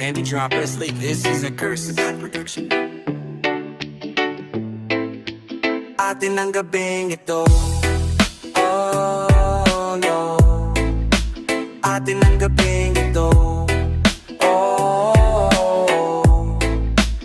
Andy Drop Sleep. This is a Curse production. Atin ang gabing ito. Oh no. Atin ang gabing ito. Oh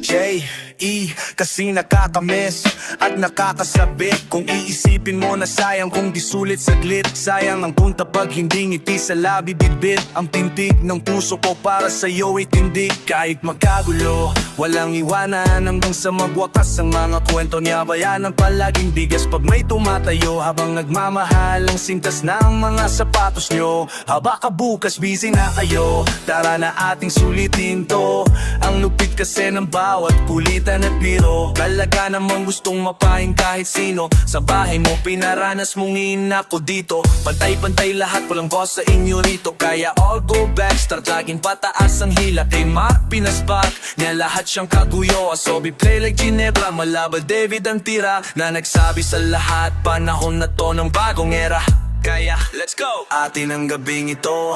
J.E. Kasi nakakamiss at nakakasabit. Kung iisipin mo na sayang kung di sulit saglit. Sayang ang punta pag hindi ngiti sa labi bibit. Ang tintig ng puso ko para sa'yo ay tindig. Kahit magkagulo, walang iwanan hanggang sa magwakas. Ang mga kwento niya bayan ang palaging bigas pag may tumatayo. Habang nagmamahal ang sintas ng mga sapatos nyo. Baka bukas busy na kayo, tara na ating sulitin to. Ang lupit kasi ng bawat kulitan at biro. Talaga namang gustong mapahin kahit sino. Sa bahay mo pinaranas mong inako dito. Pantay-pantay lahat, walang boss sa inyo rito. Kaya all go back, start laging pataas ang hila. Kay Mark pinaspak niya lahat siyang kaguyo. Asobi play like Ginebra, Malaba David ang tira. Na nagsabi sa lahat, panahon na to ng bagong era. Kaya let's go! Atin ang gabing ito.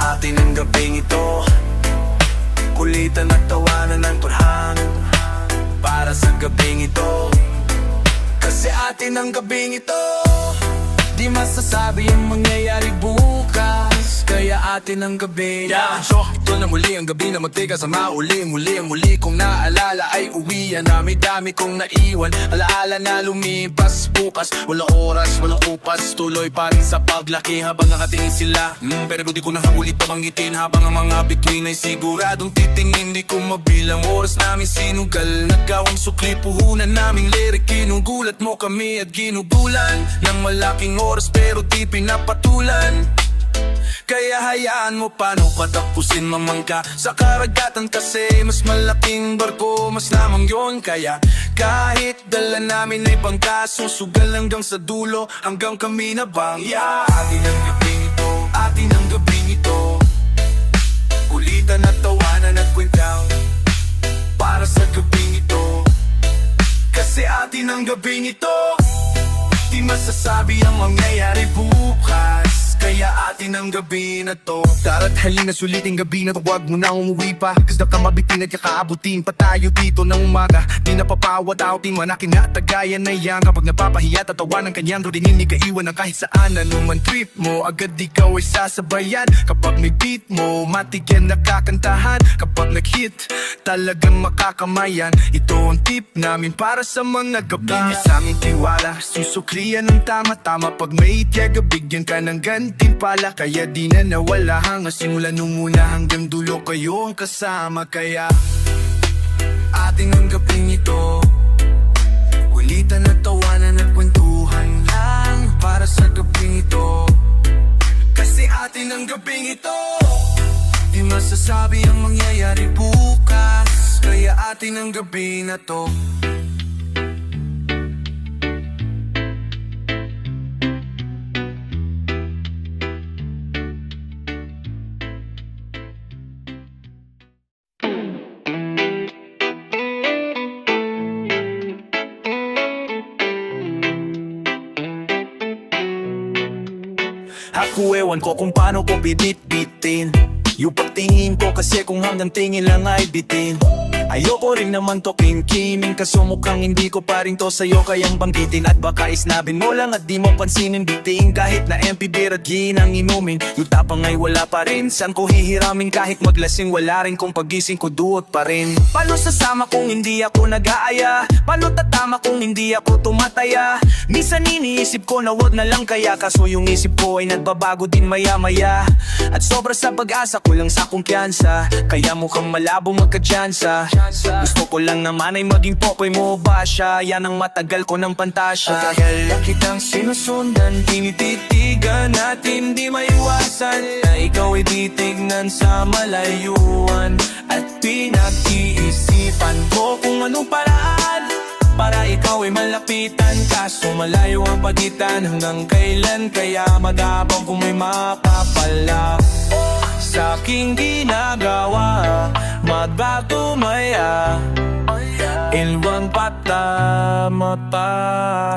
Atin ang gabing ito. Kulitan at tawanan ng turhang para sa gabing ito. Kasi atin ang gabing ito. Di masasabi ang mangyayari bukas. Kaya atin ang gabi. So, ito na muli ang gabi na magtigas sa mauli. Muli ang muli kong naalala ay uwian. Dami-dami kong naiwan, alaala na lumipas bukas. Walang oras, walang upas, tuloy pa rin sa paglaki habang nakatingin sila. Pero di ko nakaulit pamangitin habang ang mga bituin ay siguradong titingin. Di ko mabilang oras namin sinugal. Nagawang sukli puhunan naming lirik. Kinugulat mo kami at ginugulan ng malaking oras pero di pinapatulan. Kaya hayaan mo paano katapusin mamangka sa karagatan. Kasi mas malaking barko, mas lamang yon. Kaya kahit dala namin ay bangka, susugal hanggang sa dulo, hanggang kami na bang atin ang gabing ito, atin ang gabing ito. Kulitan at tawanan at kwentang para sa gabing ito. Kasi atin ang gabing ito. Di masasabi ang mangyayari bukas. Kaya atin ang gabi na to. Tara't halina sulitin gabi na to. Huwag mo na umuwi pa, kasi baka mabitin at kakaabutin pa tayo dito ng umaga. Di napapawat outing, manakin na tagayan na yan. Kapag napapahiya, tatawa ng kanyang rodin. Hindi ka iwan ng kahit saan. Ano man trip mo, agad ikaw ay sasabayan. Kapag may beat mo, matigyan nakakantahan. Kapag nag-hit, talagang makakamayan. Ito ang tip namin para sa mga gabi. Di sa aming tiwala, susuklian ng tama-tama. Pag may tiyaga, bigyan ka ng gantimpala. Kaya di na nawala hanga simula nung muna hanggang dulo kayo ang kasama. Kaya ating ang gabing ito. Kulitan at tawanan at kwentuhan lang para sa gabing ito. Kasi atin ang gabing ito. Di masasabi ang mangyayari bukas. Kaya atin ang gabi na to. Ako ewan ko kung paano ko bibit-bitin yung pagtingin ko, kasi kung hanggang tingin lang ay bitin. Ayoko rin naman to king-kiming, kaso mukhang hindi ko pa rin to sa'yo kayang banggitin. At baka isnabin mo lang at di mo pansinin biting. Kahit na MP beer at ginang inumin, yung tapang ay wala pa rin. San ko hihiramin kahit maglasing, wala rin kung pagising ko duot pa rin. Paano sasama kung hindi ako nag-aaya? Paano tatama kung hindi ako tumataya? Minsan iniisip ko na wag na lang kaya, kaso yung isip ko ay nagbabago din maya-maya. At sobra sa pag-asa, kulang sa kumpiyansa, kaya mukhang malabo magkadyansa. Gusto ko lang naman ay maging popoy mo ba siya? Yan ang matagal ko ng pantasya. Tagal na kitang sinusundan, tinititigan at hindi maiwasan na ikaw ay titignan sa malayuan. At pinag-iisipan ko kung anong paraan para ikaw ay malapitan, kaso malayo ang pagitan. Hanggang kailan kaya magabang kung may makapala sa aking ginagawa? Magbatumaya Ilwang pata mata.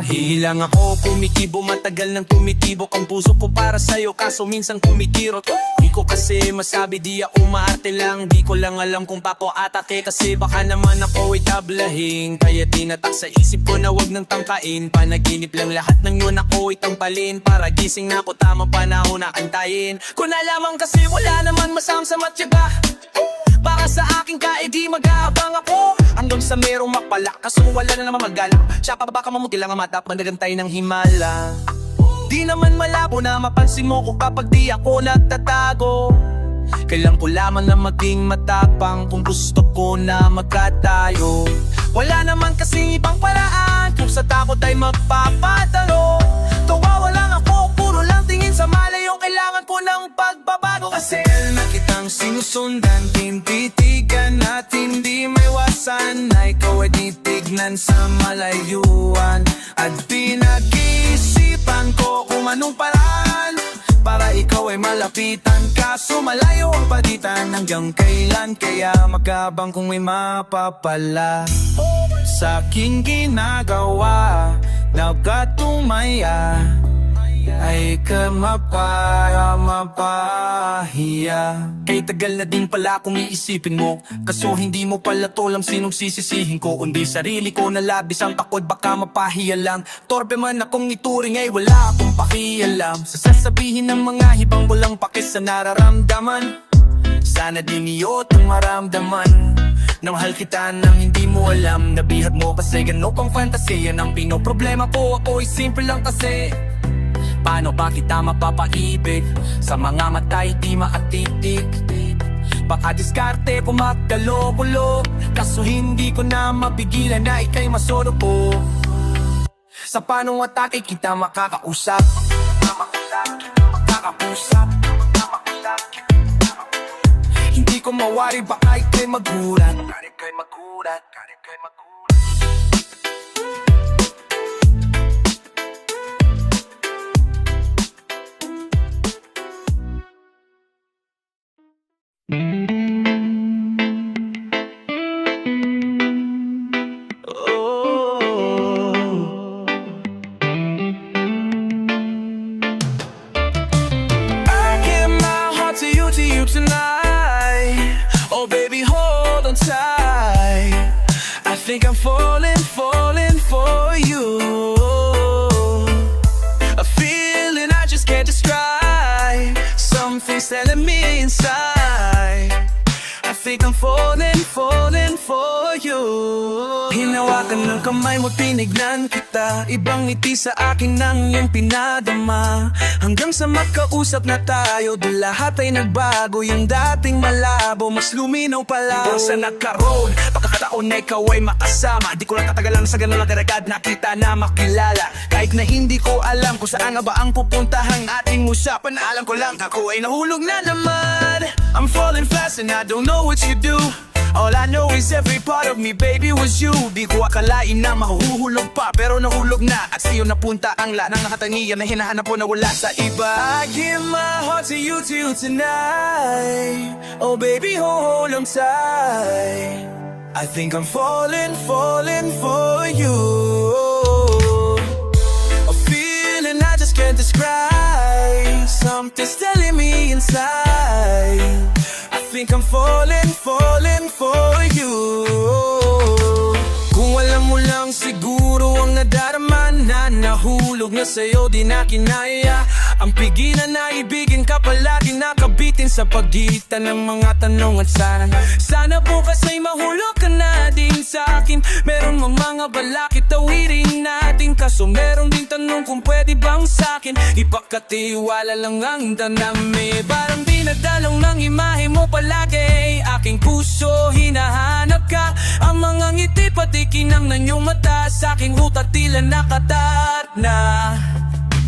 Hilang ako, kumikibo, matagal nang tumitibok ang puso ko para sa'yo, kaso minsan kumitirot. Di ko kasi masabi, di ako maarte lang. Di ko lang alam kung papo atake, kasi baka naman ako ay tablahin. Kaya tinatak sa isip ko na wag nang tangkain. Panaginip lang lahat ng yun ako ay tangpalin. Para gising na ako, tamang panahon na antayin. Kung alamang kasi wala naman masama at tiyaga para sa akin ka, edi mag-aabang ako hanggang sa merong mapala, kaso wala na naman magala. Siya pa baka mamuti lang ang mata, panagantay ng himala. Di naman malabo na mapansin mo ko kapag di ako nagtatago. Kailan ko lamang na maging matapang kung gusto ko na magkatayo. Wala naman kasing ibang paraan kung sa takot ay magpapatalo. Tawawa lang ako, puro lang tingin sa malayo. Kailangan ko ng pagbabago, kasi na kitang sinusundan, tinititigan at hindi may wasan na ikaw ay titignan sa malayuan. At pinag-iisipan ko kung anong paraan para ikaw ay malapitan, kaso malayo ang pagitan hanggang kailan. Kaya magabang kung may mapapala sa aking ginagawa, nagkatumaya ay ka mapahiya. Kay tagal na din pala kung iisipin mo, kaso hindi mo pala tolam sinong sisisihin ko, kundi sarili ko na labis ang takot baka mapahiya lang. Torpe man akong ituring ay wala akong pakialam sa sasabihin ng mga ibang walang pakis sa nararamdaman. Sana din iyo itong maramdaman. Namahal kita nang hindi mo alam, nabihag mo kasi gano pang fantasiya ng pinoproblema ko. Ako ay simple lang kasi, paano ba kita mapapaibig? Sa mga matay di maatitik. Baka diskarte pumakalo-kulo, kaso hindi ko na mapigilan na ika'y masoro ko. Sa paano atake kita makakausap, makakausap. Hindi ko mawari baka ika'y magulat. Tonight, oh baby, hold on tight. I think I'm falling for you. A feeling I just can't describe. Something's telling me inside. I think I'm falling for you. Hinawakan ng kamay mo, tinignan kita. Ibang ngiti sa akin ng iyong pinadama. Hanggang sa makausap na tayo, di lahat ay nagbago. Yung dating malabo, mas luminaw pala. Hanggang sa nagkaroon, pagkakataon na ikaw ay makasama. Di ko lang tatagalan sa ganun lang karagad na kita na makilala. Kahit na hindi ko alam kung saan nga ba ang pupuntahang ating usapan, alam ko lang ako ay nahulog na naman. I'm falling fast and I don't know what you do. All I know is every part of me, baby, was you. Di ko akalain na mahuhulog pa, pero nahulog na. At sa'yo napunta ang lahat ng nakatangian na hinahanap ko na wala sa iba. I give my heart to you tonight. Oh baby, hold on tight. I think I'm falling for you. A feeling I just can't describe. Something's telling me inside. I think I'm falling for you. Kung alam mo lang siguro ang nadarama na nahulog na sa'yo, di na kinaya. Ang pigilan na ibigin ka palagi nakabitin sa pagitan ng mga tanong at sana bukas ay mahulog ka na din sa akin. Meron mang mga balakid tawirin natin, kaso meron din tanong kung pwede bang sa akin ipagkatiwala lang ang danami. Parang dinadalaw ng imahe mo palagi, aking puso hinahanap ka. Ang mga ngiti pati kinang ng iyong mata, sa aking utak tila nakatat na.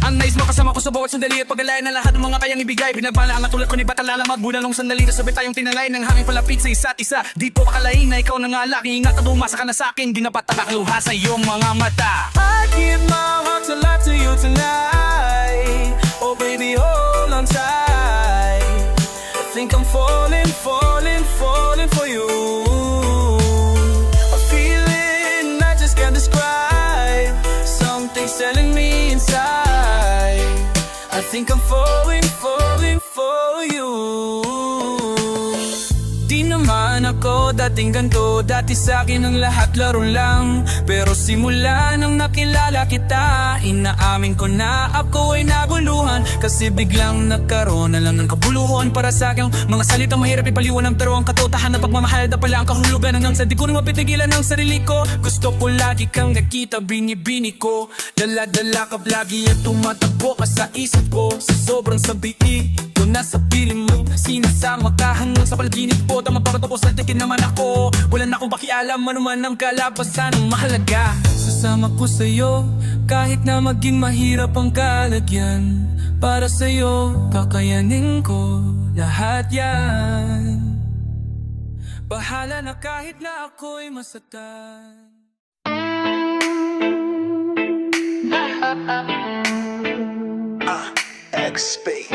Ang nais mo kasama ko sa bawat sandali at pag-alay na lahat ng mga kayang ibigay. Pinagpala ang tulad ko ni Batalala, magbulan ng sandali na sabay tayong tinalay ng hangin palapit sa isa't isa. Di po akalain na ikaw na nga laki, ingat at umasa ka na sa akin, di na patakaluha sa iyong mga mata. I give my heart to life to you tonight. Oh baby, hold on tight. I think I'm falling for you. I feel it think I'm falling for you. Di naman ako dating ganto, dati sa'kin ang lahat laro lang. Pero simula nang nakilala kita, inaamin ko na ako ay naguluhan. Kasi biglang nagkaroon na lang ng kabuluhan para sa'kin. Mga salitang mahirap ipaliwanag, pero ang katotohanan ng pagmamahal na pala ang kahulugan hanggang sa di ko rin mapitigilan ng sarili ko. Gusto ko lagi kang nakita, bini-bini ko. Dala-dala ka lagi at tumatakbo ka sa isip ko. Sa sobrang sabihin ko nasa piling mo, sinasama ka hanggang sa palaginip ko. Tama para tapos saltikin naman ako. Wala na akong pakialam, ano man ang kalabasan. Ang mahalaga, sasama ko sa'yo kahit na maging mahirap ang kalagyan. Para sa'yo, kakayanin ko lahat yan. Bahala na kahit na ako'y masaktan. XP.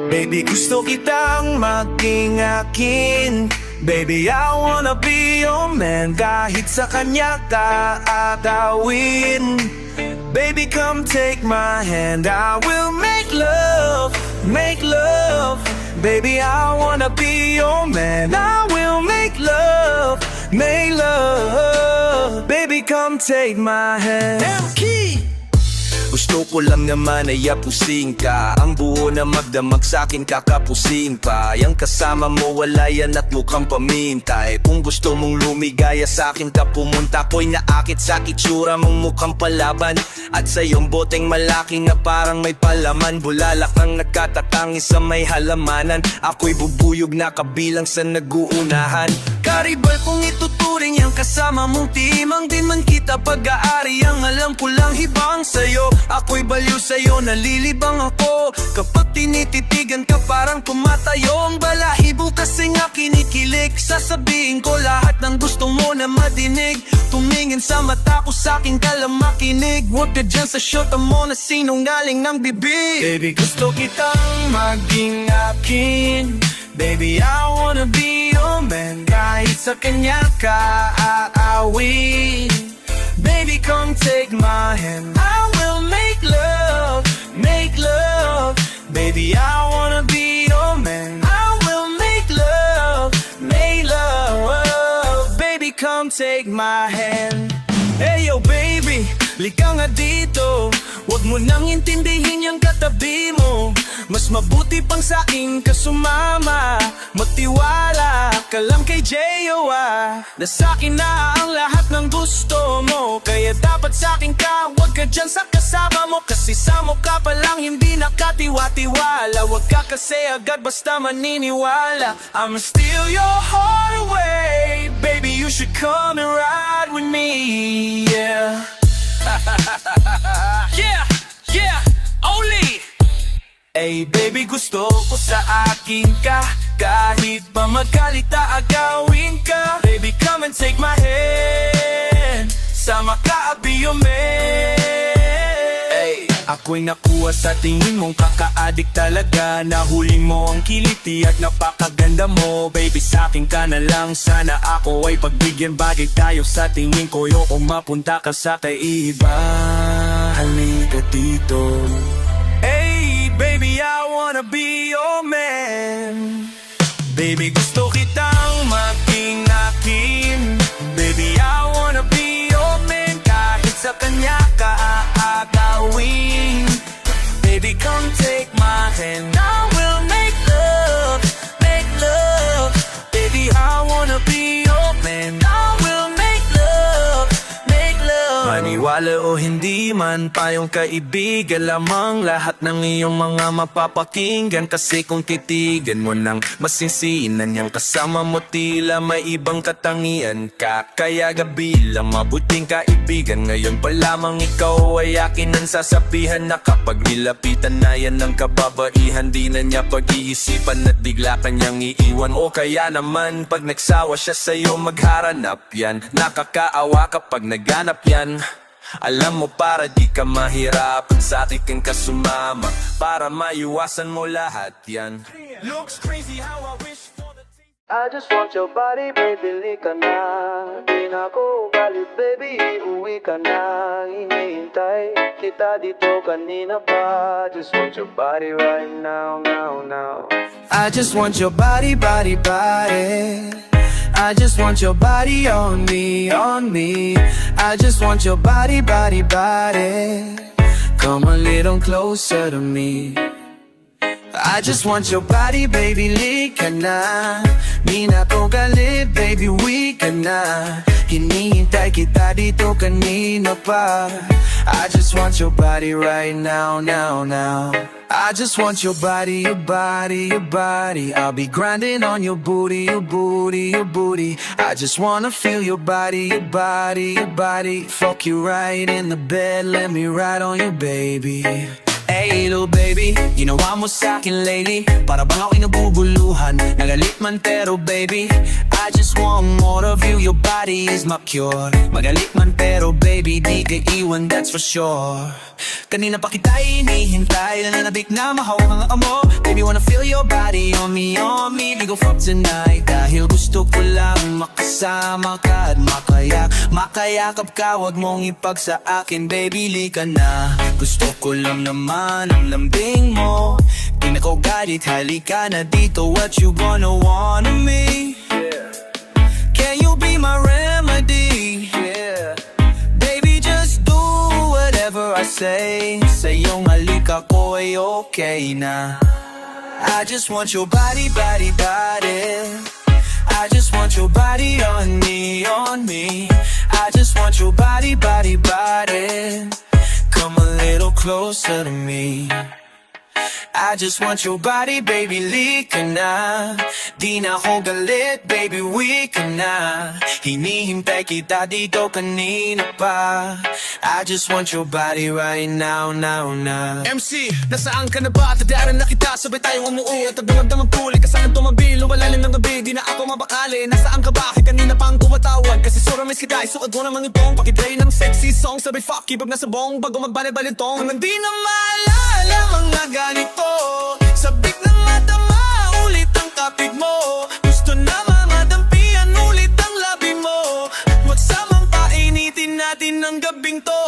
Baby, gusto kitang maging akin. Baby, I wanna be your man. Kahit sa kanya ka agawin. Baby, come take my hand. I will make love, make love. Baby, I wanna be your man. I will make love, make love. Baby, come take my hand. Key. Gusto ko lang naman ay apusin ka. Ang buo na magdamag sa'kin kakapusin pa. Yang kasama mo wala yan at mukhang pamintay. Kung gusto mong lumigaya sa'kin ka pumunta, ko'y naakit sa itsura mong mukhang palaban. At sa iyong boteng malaki na parang may palaman. Bulalak ang nagkatatangi sa may halamanan. Ako'y bubuyog na kabilang sa naguunahan. Karibal kung ituturing yang kasama mong timang. Din man kita pag-aari, ang alam ko lang hibang sa'yo. Ako'y baliw sa'yo, nalilibang ako. Kapag tinititigan ka parang tumatayo ang balahibo. Kasi nga kinikilig, sasabihin ko lahat ng gusto mo na madinig. Tumingin sa mata ko, sa'kin ka lang makinig. Huwag ka dyan sa shota mo na sinungaling ng bibig. Baby, gusto kitang maging akin. Baby, I wanna be your man. Kahit sa kanya ka aawin. Baby, come take my hand. I will make love, make love. Baby, I wanna be your man. I will make love, make love. Baby, come take my hand. Hey yo baby, lika nga dito. Huwag mo nang intindihin yung katabi mo. Mas mabuti pang sa'kin ka sumama. Magtiwala ka lang kay J.O.A. Na sa'kin na ang lahat ng gusto mo. Kaya dapat sa'kin ka, huwag ka dyan sa kasama mo. Kasi sa mukha pa lang hindi nakatiwa-tiwala. Huwag ka kasi agad basta maniniwala. I'ma steal your heart away. Baby, you should come and ride with me, yeah. Yeah, yeah, only. Hey baby, gusto ko sa akin ka. Kahit pa magkalita agawin ka. Baby, come and take my hand. Sama ka, I'll be your man. Hey, ako'y nakuha sa tingin mong kakaadik talaga. Nahuli mo ang kiliti at napakaganda mo. Baby, sa'kin ka na lang. Sana ako ay pagbigyan. Bagay tayo sa tingin ko. Kung mapunta ka sa kaiba, halika dito. Hey, baby, I wanna be your man. Baby, gusto kitang maging akin. Baby, I wanna be your man. Kahit sa kanya ka aagawin. Baby, come take my hand. I will make love, make love. Baby, I wanna be your man. I will make love, make love. Maniwala o hindi man, tayong kaibigan lamang. Lahat ng iyong mga mapapakinggan. Kasi kung titigan mo nang masinsinan, yang kasama mo tila may ibang katangian ka. Kaya gabi lang mabuting kaibigan. Ngayon pa lamang ikaw ay akin ang sasabihan. Na kapag nilapitan na yan ng kababaihan, di na niya pag-iisipan at bigla kanyang iiwan. O kaya naman pag nagsawa siya sa'yo, magharanap yan. Nakakaawa kapag naghanap yan. Alam mo para di ka mahirapan, sa akin ka sumama. Para maiwasan mo lahat yan. Looks crazy how I wish I just want your body, baby, lika na. Di na ako galit, baby, uwi ka na. Hinihintay kita dito kanina pa. Just want your body right now, now, now. I just want your body, body, body. I just want your body on me, on me. I just want your body, body, body. Come a little closer to me. I just want your body, baby, lika na. Di na ko galit, baby, uwi ka na. Hinihintay kita dito kanina pa. I just want your body right now, now, now. I just want your body, your body, your body. I'll be grinding on your booty, your booty, your booty. I just wanna feel your body, your body, your body. Fuck you right in the bed, let me ride on you, baby. Hey little baby, ginawa mo sa'kin lately para bang ako'y nabubuluhan, nagalit man pero baby I just want more of you, your body is my cure. Magalit man pero baby, di ka iwan, that's for sure. Kanina pa kita hinihintay, nananabik na mahawak ang amo. Baby, wanna feel your body on me, we go fuck tonight. Dahil gusto ko lang makasama ka at makayakap ka. Wag mong ipag sa akin, baby, lika na. Gusto ko lang naman ang lambing mo. Di na ko galit, halika na dito. What you gonna want of me? Can you be my remedy? Baby, just do whatever I say. Sa'yong halika ko ay okay na. I just want your body, body, body. I just want your body on me, on me. I just want your body, body, body. Come a little closer to me. I just want your body, baby, lika na. Di na ako galit, baby, uwi ka na. Hinihintay kita dito kanina pa. I just want your body right now, now, now. MC, nasaan ka na ba? Tadaran na kita, sabay tayong umuwi. At nagdamag puli, kasanang tumabi. Luwalalim ng gabi, di na ako mabakali. Nasaan ka ba? Kanina pang tumatawag. Kasi sura miss kita, isuot mo naman itong pakiplay ng sexy song. Sabay fuck, ibag na sabong bago magbanit-balitong. Hanggang di na maalala mga ganito. Sabik ng mata, maulit ang kapig mo. Gusto na mamadampian ulit ang labi mo. Magsamang painitin natin ang gabing to.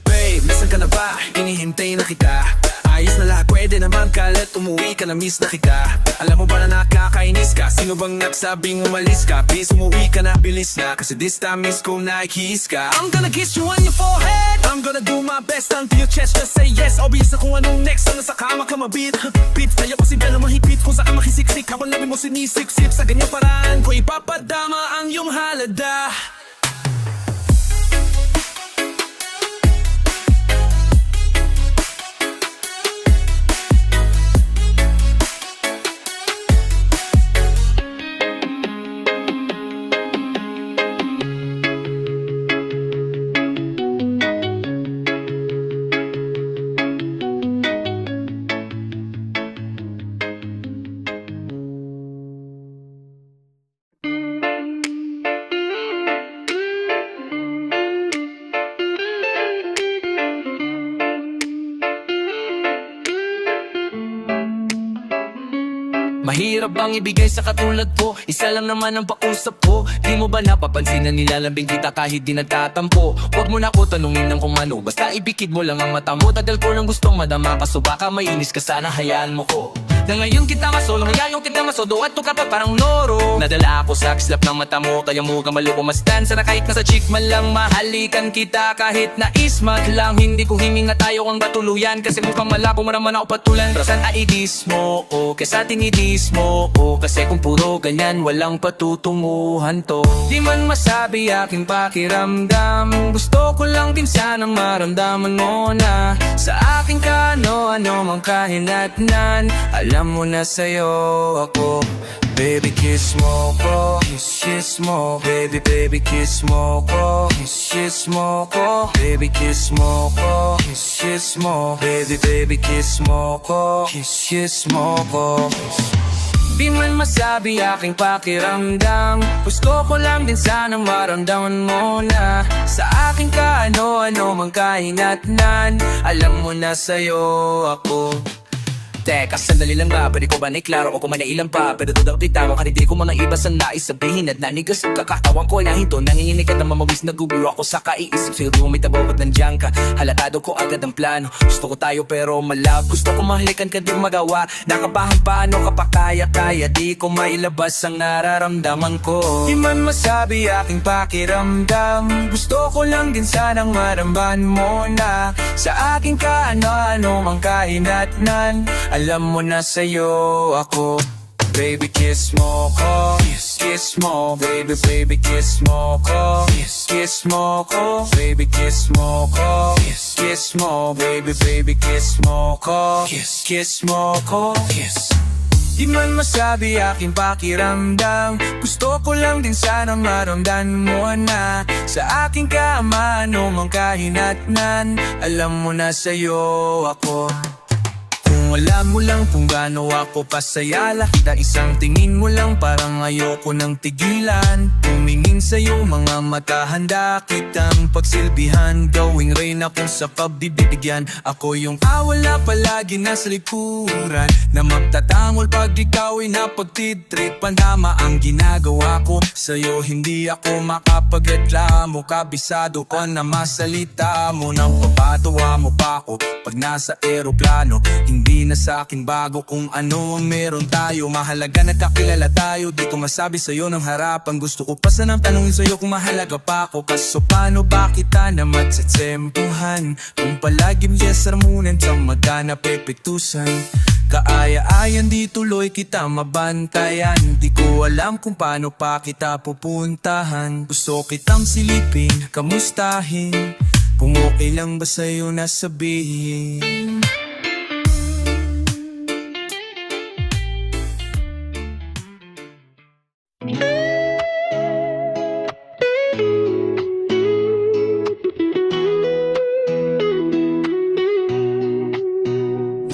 Babe, nasan ka na ba? Hinihintay na kita. Ayos na lahat, pwede naman kalat. Umuwi ka na, miss na kita. Alam mo ba na nakakainis ka? Sino bang nagsabing umalis ka? Please umuwi ka na, bilis na. Kasi this time miss ko na i-kiss ka. I'm gonna kiss you on your forehead. I'm gonna do my best until your chest just say yes. Obvious na kung anong next. Sana sa kama ka mabit. Beat tayo kasi bela mahipit. Kung saan makisiksik, habang labi mo sinisiksik. Sa ganyang paraan ko ipapadama ang iyong halada. Mahirap bang ibigay sa katulad ko? Isa lang naman ang pausap ko. Di mo ba napapansin na nilalambing kita kahit di nagtatampo? Huwag mo na ako tanungin ng kung ano. Basta ibikid mo lang ang mata mo. Tadal ko lang gustong madama ka. So baka mainis ka, sana hayaan mo ko. Na ngayon kita masolo, ngayon kita masodo. At ka pa parang noro. Nadala ako sa kislap ng mata mo. Kaya mo ka malukumastan. Sana kahit nasa chick man lang mahalikan kita. Kahit na ismat lang, hindi ko himinga tayo ang batuluyan. Kasi mukhang malako mo naman ako patulan. Rasan aidis mo, o kesa tinidis mo, o kasi kung puro ganyan walang patutunguhan to. Di man masabi aking pakiramdam. Gusto ko lang din sanang maramdaman mo na sa aking kano-ano mang kahinatnan. Alam mo na sa'yo ako. Baby, kiss mo ko, kiss mo. Baby, baby, kiss mo ko, kiss mo ko. Baby, kiss mo ko, kiss mo. Baby, baby, kiss mo ko, kiss mo ko. Di man masabi aking pakiramdam. Gusto ko lang din sanang maramdaman mo na sa aking kaano-ano mang kahinatnan. Alam mo na sa'yo ako. Teka, sandali lang nga, pwede ko ba naiklaro o kung may nailan pa? Pero doon di tawag, hindi ko mga iba sa nais sabihin. At nanigas ang kakatawan ko na hinto, nanginginig at na mamawis, nagugulo ako sa kaiisip. Siguro may tabaw at nandiyan ka, halatado ko agad ang plano. Gusto ko tayo pero malab, gusto ko mahalikan ka di magawa. Nakabahan paano ka pa kaya-kaya, di ko mailabas ang nararamdaman ko. Di man masabi aking pakiramdam, gusto ko lang din sanang maramdaman mo na sa aking kaano-ano mang kahinatnan. Alam mo na sa'yo ako. Baby kiss mo ko, kiss mo, baby baby kiss mo ko, kiss mo ko, baby kiss mo ko, kiss mo, baby baby kiss mo ko, kiss mo ko, kiss. Di man masabi aking pakiramdam, gusto ko lang din sanang maramdaman mo na sa aking kama ano mang kahinatnan. Alam mo na sa'yo ako. Kung alam mo lang kung gaano ako pasaya, lakita isang tingin mo lang parang ayoko nang tigilan. Tumingin sa'yo mga mata, handa kitang pagsilbihan. Gawing reyna kung sa pagbibigyan, ako yung wala palagi nasa likuran, na magtatangol pag ikaw ay napagtitripan. Tama ang ginagawa ko sa'yo, hindi ako makapagreklamo. Kabisado ko na masalita mo, nang papatawa mo pa ako pag nasa eroplano. Hindi na sa akin bago kung ano ang meron tayo. Mahalaga na kakilala tayo, di ko masabi sa'yo ng harapan. Gusto ko pa sanang tanungin sa'yo kung mahalaga pa ako. Kaso paano ba kita na matsatsempuhan kung palaging yes armunan sa magana pepektusan. Kaaya-ayan di tuloy kita mabantayan, di ko alam kung paano pa kita pupuntahan. Gusto kitang silipin, kamustahin, kung okay lang ba sa'yo na sabihin.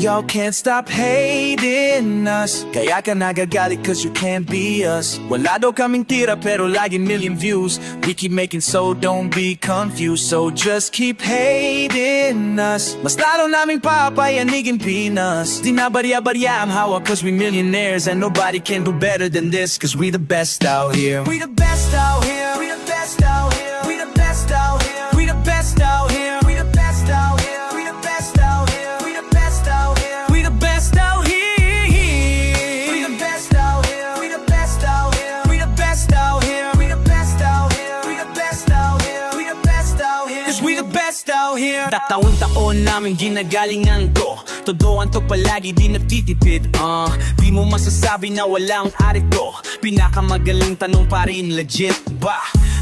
Y'all can't stop hating us, kaya ka nagagalit cause you can't be us. Wala daw kaming tira pero laging million views. We keep making so don't be confused. So just keep hating us, mas lalo naming papayanigin Pinas. Di na barya-barya ang hawak cause we millionaires, and nobody can do better than this cause we the best out here. We the best out here, we the best out here, we the best out here, we the best out here, we the best out here, we the best out here, we the best out here, we the best out here, we the best out here, we the best out here, we the best out here, we the best out here, we the best out here, we the best out here, 'cause we the best out here. Taon-taon namin ginagalingan to, todoan to palagi di nagtitipid. Di mo masasabi na walang arito, pinakamagaling tanong pa rin, legit ba?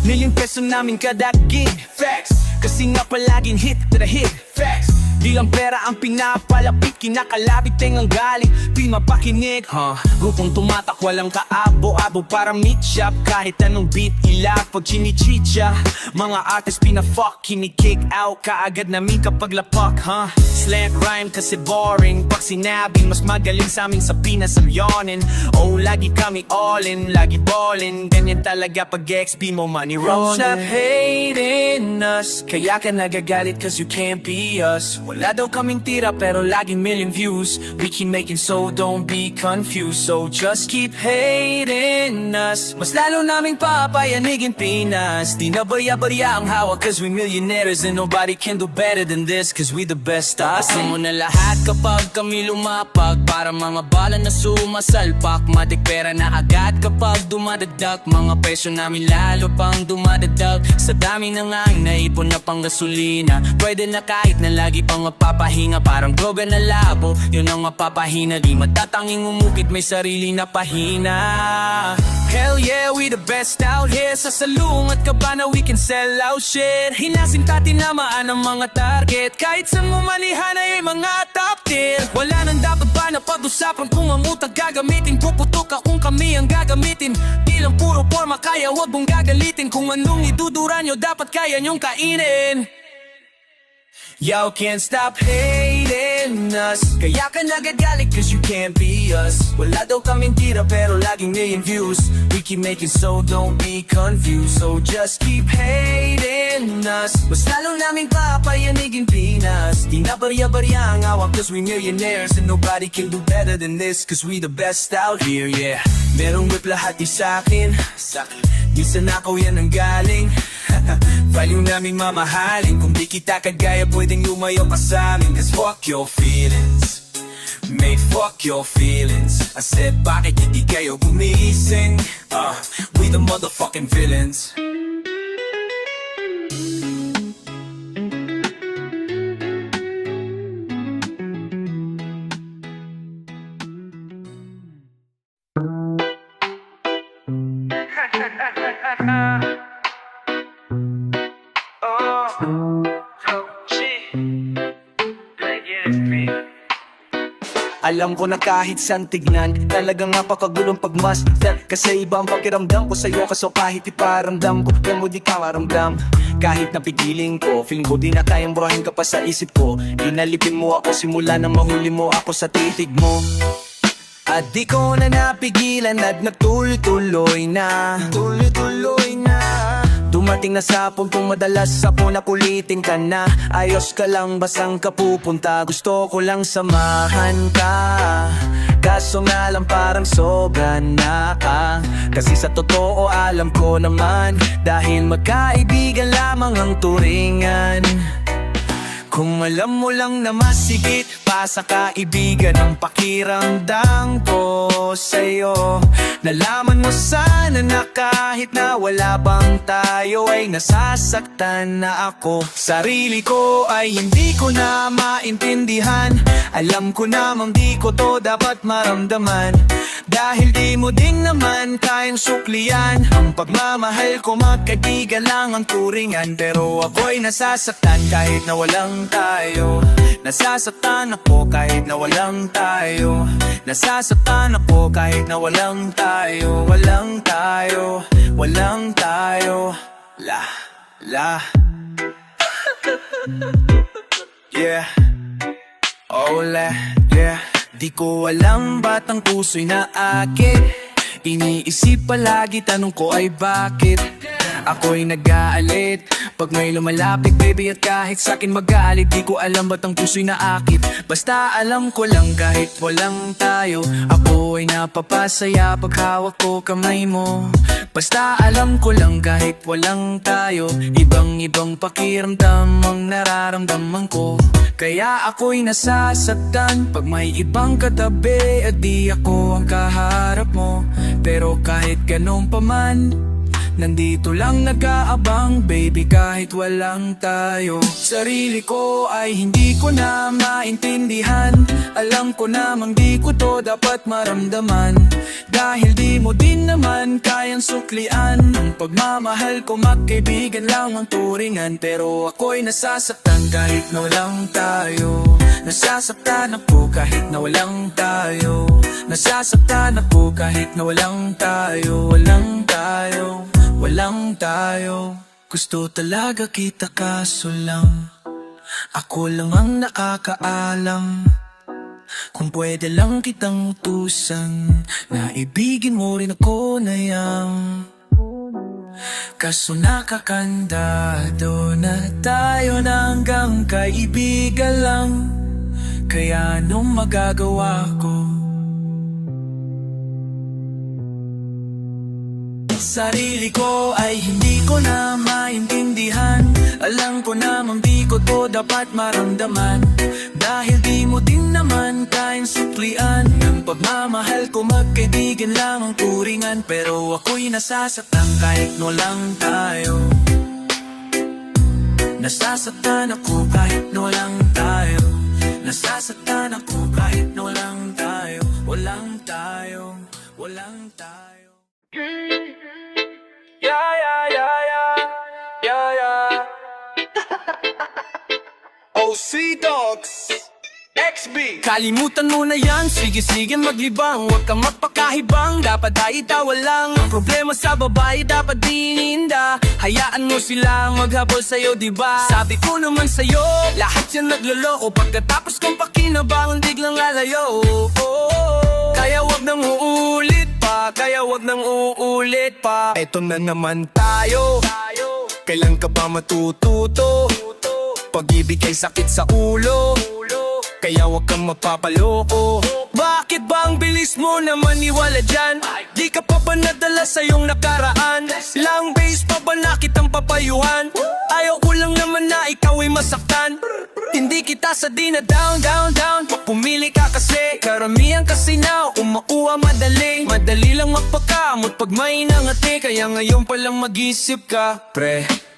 Million peso namin kada gig, facts, kasi nga palaging hit to the hit, facts. Di lang pera ang pinapalapit, kinakalapit tengang galing, di mapakinig, grupong tumatak, walang kaabo-abo para meet shop. Kahit anong beat, ilag pag chinichicha. Mga artist pina-fuck, kini-kick out kaagad namin kapag lapak, Slant rhyme kasi boring, pag sinabing mas magaling sa amin sa Pinas ang yawnin. Oh, lagi kami all in, lagi ballin', ganyan talaga pag XP mo money rollin'. Stop hating us, kaya ka nagagalit cause you can't be us. Wala daw kaming tira pero laging million views. We keep making so don't be confused. So just keep hating us, mas lalo naming papayanigin Pinas. Di na barya-barya ang hawak cause we millionaires, and nobody can do better than this cause we the best out. Asa mo na lahat kapag kami lumapag, para mga bala na sumasalpak. Matik pera na agad kapag dumadadag, mga presyo namin lalo pang dumadadag. Sa dami na nga naipon na pang gasolina, pwede na kahit na lagi pang mapapahinga. Parang droga na labo, yun ang mapapahina. Di matatanging umukit, may sarili na pahina. Hell yeah, we the best out here. Sa salungat ka ba na we can sell out shit? Hinasin tinamaan ang mga target, kahit saan mo manihan ay mga top tier. Wala nang dapat pa na pag-usapan kung ang utang gagamitin. Puputok ka kung kami ang gagamitin. Di lang puro forma, kaya wag mong gagalitin. Kung anong idudura nyo, dapat kaya nyong kainin. Y'all can't stop hating in us. Kaya ka nagagalit cause you can't be us. Wala daw kaming tira pero laging million views. We keep making so don't be confused. So just keep hating us. Mas lalo naming papayanigin Pinas. Di na barya-barya ang awak cause we millionaires. And nobody can do better than this cause we the best out here, yeah. Merong whip lahat di sa'kin. Di sa nakaw yan ang galing. Value naming mamahalin. Kung di kita kagaya pwedeng lumayo pa sa'min. Cause fuck your feelings, mate, fuck your feelings. I said bakit hindi kayo gumising? We the motherfucking villains. Alam ko na kahit saan tignan, talagang napakagulong pagmasdan. Kasi iba ang pakiramdam ko sa'yo, kaso kahit iparamdam ko, pero mo di ka maramdam. Kahit napigiling ko, feeling ko di na kayang burahin ka pa sa isip ko. Inalipin mo ako simula nang mahuli mo ako sa titig mo. At di ko na napigilan at nagtuloy-tuloy na. Tuloy-tuloy na. Dumating na sa puntong madalas sa nakulitin ka na. Ayos ka lang ba saan ka pupunta? Gusto ko lang samahan ka. Kaso nga lang parang sobra na ka. Kasi sa totoo alam ko naman, dahil magkaibigan lamang ang turingan. Kung alam mo lang na masigit pa sa kaibigan ang pakiramdam ko sa'yo. Nalaman mo sana na kahit na wala bang tayo ay nasasaktan na ako. Sarili ko ay hindi ko na maintindihan. Alam ko namang di ko to dapat maramdaman. Dahil di mo din naman kayang suklian ang pagmamahal ko, magkaibigan lang ang turingan. Pero ako'y nasasaktan kahit na walang tayo. Nasasaktan ako kahit na walang tayo. Nasasaktan ako kahit na walang tayo. Walang tayo, walang tayo. Yeah. Oh yeah. Di ko alam ba't ang puso'y naakit. Iniisip palagi, tanong ko ay bakit ako'y nag-aalit pag may lumalapit, baby, at kahit sa'kin magalit. Di ko alam ba't ang puso'y naakit. Basta alam ko lang kahit walang tayo, ako ay napapasaya pag hawak ko kamay mo. Basta alam ko lang kahit walang tayo, ibang-ibang pakiramdam ang nararamdaman ko. Kaya ako'y nasasaktan pag may ibang katabi at di ako ang kaharap mo. Pero kahit ganun pa man, nandito lang nag-aabang, baby, kahit walang tayo. Sarili ko ay hindi ko na maintindihan. Alam ko namang di ko to dapat maramdaman. Dahil di mo din naman kayang suklian ang pagmamahal ko, magkaibigan lang ang turingan. Pero ako'y nasasaktan kahit na walang tayo. Nasasaktan ako kahit na walang tayo. Nasasaktan ako kahit na walang tayo. Walang tayo, walang tayo. Gusto talaga kita kaso lang ako lang ang nakakaalam. Kung pwede lang kitang utusan na ibigin mo rin ako na yan. Kaso nakakandado na tayo na hanggang kaibigan lang. Kaya anong magagawa ko? Sarili ko ay hindi ko na maintindihan. Alam ko namang di ko to dapat maramdaman. Dahil di mo din naman kayang suklian ang pagmamahal ko, magkaibigan lang ang turingan. Pero ako'y nasasaktan kahit no lang tayo. Nasasaktan ako kahit no lang tayo. Nasasaktan ako kahit no lang tayo. Walang tayo, walang tayo. Yeah. OC Dogs. XB. Kalimutan mo na yan, sige maglibang. Huwag kang magpakahibang, dapat ay itawa lang. Ang problema sa babae dapat di iniinda. Hayaan mo silang maghabol sa'yo, diba? Sabi ko naman sa'yo, lahat yan nagloloko. Pagkatapos kong pakinabangan, biglang lalayo. Kaya wag nang uulit pa, kaya wag nang uulit pa. Eto na naman tayo, kailan ka ba matututo? Pag-ibig ay sakit sa ulo, kaya wag kang mapapaloko. Bakit ba ang bilis mo na maniwala dyan? Di ka pa ba nadala sa iyong nakaraan? Lang base pa ba na kitang papayuhan? Ayaw ko lang naman na ikaw ay masaktan. Hindi kita sa di na down. Pumili ka kasi, karamihan kasi now umauwa madali. Madali lang magpakamot pag may nangati. Kaya ngayon palang mag-isip ka.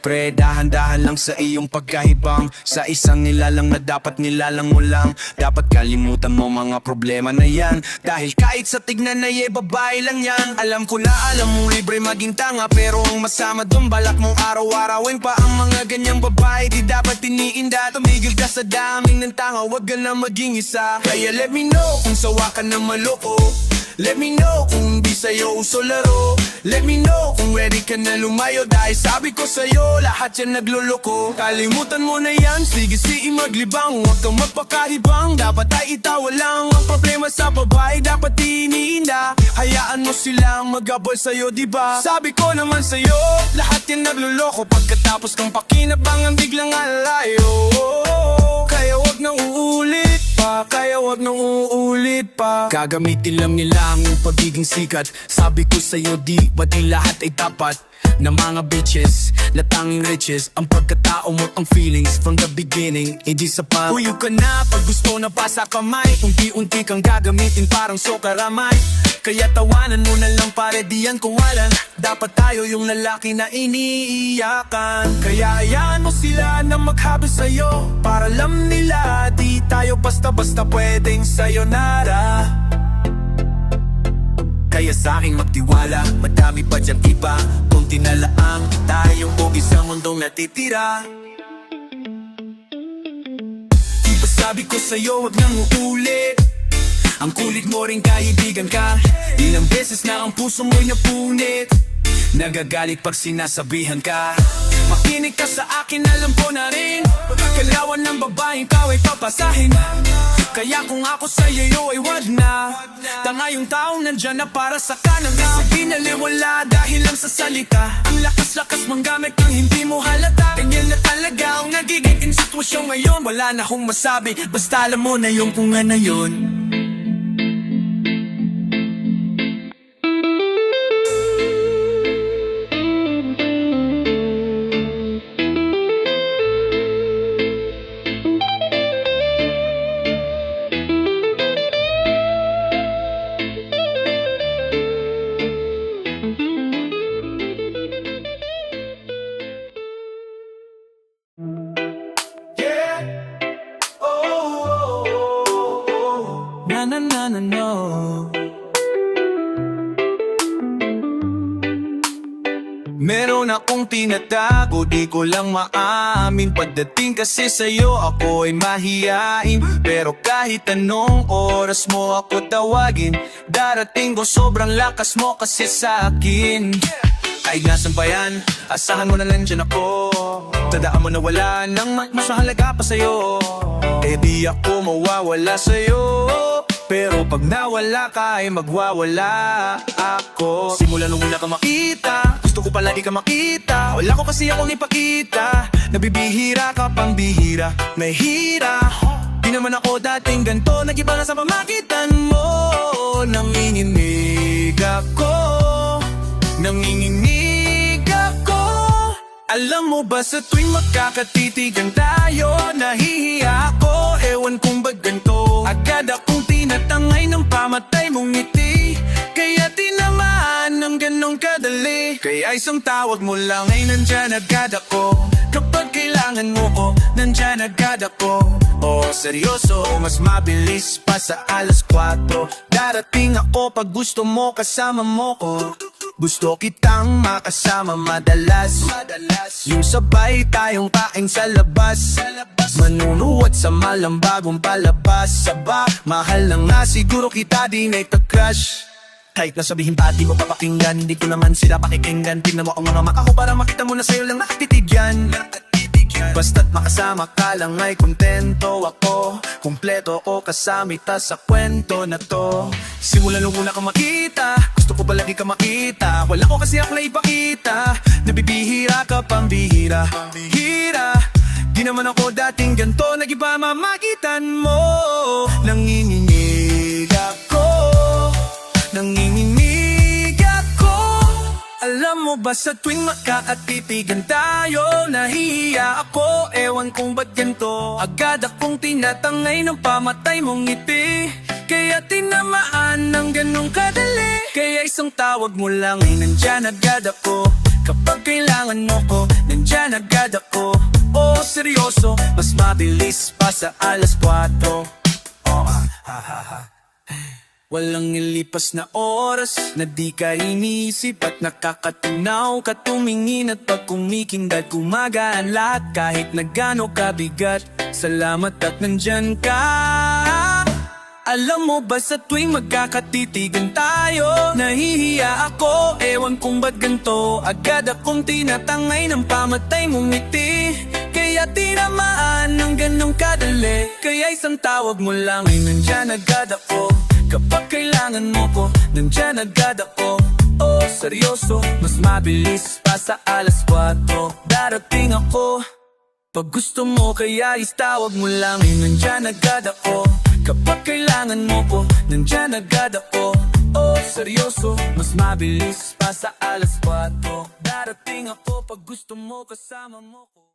Pre, dahan-dahan lang sa iyong pagkahibang. Sa isang nilalang na dapat nilalang mo lang. Dapat kalimutan mo mga problema na yan. Dahil kahit sa tignan ay babae lang yan. Alam ko la, alam mo libre maging tanga. Pero ang masama dun, balak mong araw-arawin pa ang mga ganyang babae. Di dapat iniinda, tumigil ka sa daming ng tanga. Huwag ka na maging isa. Kaya let me know kung sawa ka na maloko. Let me know kung di sa'yo uso laro. Let me know kung ready ka na lumayo. Dahil sabi ko sa'yo, lahat yan nagluloko. Kalimutan mo na yan, sige maglibang. Huwag kang magpakahibang, dapat ay itawa lang. Ang problema sa babae, dapat iniinda. Hayaan mo silang maghabol sa'yo, diba? Sabi ko naman sa'yo, lahat yan nagluloko. Pagkatapos kang pakinabangan, biglang alayo. Kaya wag nang uulit pa, kaya wag nang uulit pa. Gagamitin lang nila ang pagiging sikat. Sabi ko sa'yo, di ba di lahat ay dapat na mga bitches, na tanging riches. Ang pagkatao mo, ang feelings from the beginning, hindi sapat. Huyo ka na pag gusto na pa sa kamay. Unti-unti kang gagamitin parang sokaramay. Kaya tawanan mo na lang pare, diyan kuwalan. Dapat tayo yung lalaki na iniiyakan. Kaya hayaan mo sila na maghabol sa'yo. Para alam nila, di tayo basta-basta pwedeng sayonara. Kaya sa'king magtiwala, madami pa dyan iba. Kunti na lang tayong pogi sa mundong natitira. Diba sabi ko sa'yo, wag nang uulit. Ang kulit mo rin kaibigan ka. Ilang beses na ang puso mo'y napunit. Nagagalit pag sinasabihan ka. Makinig ka sa akin, alam ko na rin. Kailangan ng babaeng ikaw ay papasahin. Kaya kung ako sa'yo ay wag na. Tanga yung taong nandyan na para sa kanang na. Pinaliwala dahil lang sa salita. Ang lakas-lakas mong gamit kang hindi mo halata. Ganyan na talaga ang nagiging sitwasyon ngayon. Wala na akong masabi, basta alam mo na yung kung ano yun. No. Meron akong tinatago, di ko lang maamin. Pagdating kasi sa'yo, ako ay mahiyain. Pero kahit anong oras mo ako tawagin, darating ko sobrang lakas mo kasi sa'kin. Ay nasan ba yan? Asahan mo na lang dyan ako. Tandaan mo na wala nang mas mahalaga pa sa'yo. Eh di ako mawawala sa'yo. Pero pag nawala ka ay magwawala ako. Simula nung una ka makita, gusto ko palagi ka makita. Wala ko kasi akong ipakita. Nabibihira ka pang bihira, may hira. Di naman ako dating ganto, nag-iba na sa pamagitan mo. Nanginginig ako, nanginginig ako. Alam mo ba sa tuwing magkakatitigan tayo, nahihiya ako, ewan kung ba't ganito. Agad akong tinatangay ng pamatay mong ngiti. Kaya di naman ng ganong kadali. Kaya isang tawag mo lang ay nandyan agad ako. Kapag kailangan mo ko, nandyan agad ako. Oh, seryoso, mas mabilis pa sa 4:00. Darating ako pag gusto mo, kasama mo ko. Gusto kitang makasama madalas Yung sabay tayong kain sa labas Manunuwat sa malambagong palabas Saba, mahal lang na siguro kita di nagka-crush Kahit na sabihin pa di ko papakinggan Di ko naman sila pakikinggan Tingnan mo ang mga mata ko para makita mo na sa'yo lang nakatitigyan Basta't makasama ka lang ay kontento ako Kompleto ko kasamita sa kwento na to Simula nung una ka makita Gusto ko palagi ka makita Wala ko kasi ako na ipakita Nabibihira ka pambihira Di naman ako dating ganto Nag-iba mamagitan mo Nanginginig ako Nanginginig ako Alam mo ba sa tuwing magkakatitigan tayo Nahihiya ako, ewan kung ba't ganto Agad akong tinatangay ng pamatay mong ngiti Kaya tinamaan ng ganong kadali Kaya isang tawag mo lang ay nandyan agad ako Kapag kailangan mo ko, nandyan agad ako Oh, seryoso, mas mabilis pa sa alas 4 Walang ilipas na oras na di ka inisip At nakakatunaw ka tumingin at pag kumikindat Kumagaan lahat kahit na gano kabigat Salamat at nandyan ka Alam mo ba sa tuwing magkakatitigan tayo Nahihiya ako, ewan kung ba't ganto Agad akong tinatangay ng pamatay mong ngiti Kaya tinamaan ng ganong kadali Kaya isang tawag mo lang ay nandyan agad ako Kapag kailangan mo ko, nandyan agad ako Oh, seryoso, mas mabilis pa sa alas 4 Darating ako Pag gusto mo kaya istawag mo lang eh, nandyan agad ako Kapag kailangan mo ko, nandyan agad ako Oh, seryoso, mas mabilis pa sa alas 4 Darating ako pag gusto mo kasama mo ko